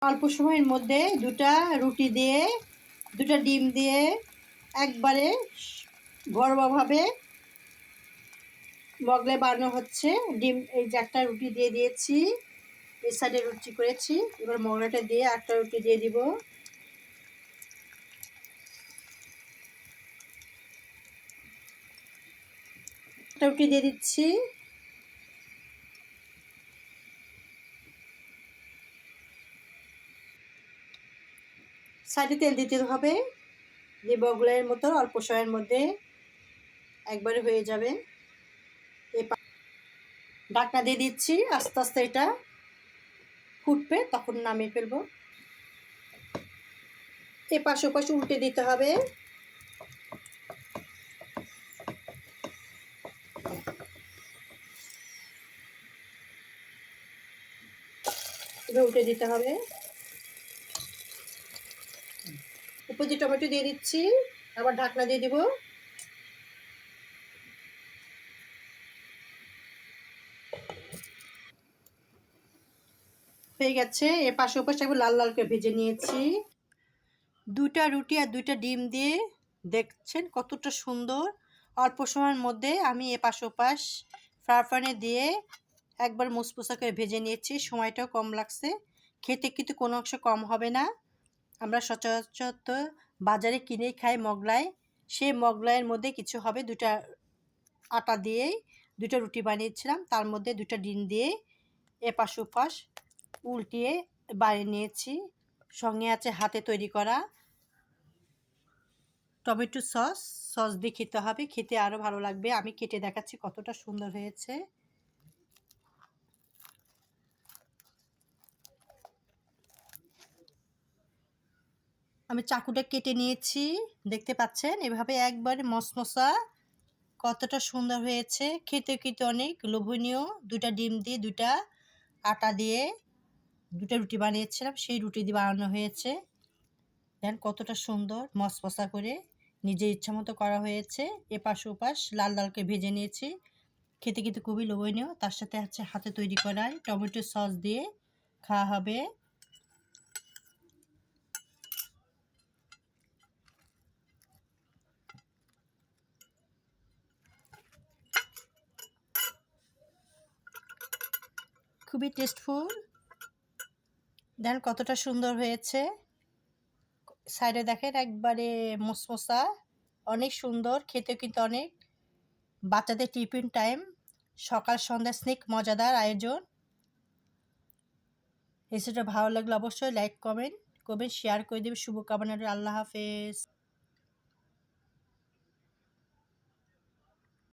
অল্প সময়ের মধ্যে দুটা রুটি দিয়ে দুটা ডিম দিয়ে একবারে ঘরোয়াভাবে মোগলাই বানানো হচ্ছে। ডিম এই যে একটা রুটি দিয়ে দিয়েছি, এই সাইডে রুটি করেছি, এবার মোগলাইটা দিয়ে একটা রুটি দিয়ে দিব। একটা রুটি দিয়ে দিচ্ছি, সাইডে তেল দিতে হবে। যে মোগলাইয়ের মতো অল্প সময়ের মধ্যে একবারে হয়ে যাবে। ঢাকনা দিয়ে দিচ্ছি, আস্তে আস্তে এটা ফুটবে, তখন নামিয়ে ফেলবো। এপাশ ওপাশ উল্টে দিতে হবে। এবার উল্টে দিতে হবে। উপর দিয়ে টমেটো দিয়ে দিচ্ছি, আবার ঢাকনা দিয়ে দিব। হয়ে গেছে। এর পাশে ওপাশে একবার লাল লাল করে ভেজে নিয়েছি। দুটা রুটি আর দুইটা ডিম দিয়ে দেখছেন কতটা সুন্দর। অল্প সময়ের মধ্যে আমি এপাশ ওপাশ ফ্রাই প্যানে দিয়ে একবার মুসমুসা করে ভেজে নিয়েছি। সময়টাও কম লাগছে, খেতে কিন্তু কোনো অংশ কম হবে না। আমরা সচরাচর বাজারে কিনেই খাই মোগলাই, সেই মোগলাইয়ের মধ্যে কিছু হবে। দুটা আটা দিয়েই দুটা রুটি বানিয়েছিলাম, তার মধ্যে দুটা ডিম দিয়ে এপাশ ওপাশ উল্টিয়ে বানিয়ে নিয়েছি। সঙ্গে আছে হাতে তৈরি করা টমেটো সস দিয়ে খেতে হবে, খেতে আরও ভালো লাগবে। আমি কেটে দেখাচ্ছি কতটা সুন্দর হয়েছে। আমি চাকুটা কেটে নিয়েছি, দেখতে পাচ্ছেন এভাবে একবারে মশমশা কতটা সুন্দর হয়েছে। খেতে খেতে অনেক লোভনীয়। দুটা ডিম দিয়ে দুটা আটা দিয়ে দুটা রুটি বানিয়েছিলাম, সেই রুটি দিয়ে বানানো হয়েছে। দেন কতটা সুন্দর মশমশা করে নিজের ইচ্ছা মতো করা হয়েছে। এপাশ ওপাশ লাল লালকে ভেজে নিয়েছি, খেতে কিন্তু খুবই লোভনীয়। তার সাথে হচ্ছে হাতে তৈরি করা টমেটো সস দিয়ে খাওয়া হবে। খুবই টেস্টফুল। দেন কতটা সুন্দর হয়েছে। সাইডে দেখেন একবারে মশমশা, অনেক সুন্দর খেতে কিন্তু অনেক। বাচ্চাদের টিফিন টাইম, সকাল সন্ধ্যা স্ন্যাক মজাদার আয়োজন। রেসিপিটা ভালো লাগলে অবশ্যই লাইক কমেন্ট করবেন, শেয়ার করে দেবেন। শুভকামনা। আল্লাহ হাফেজ।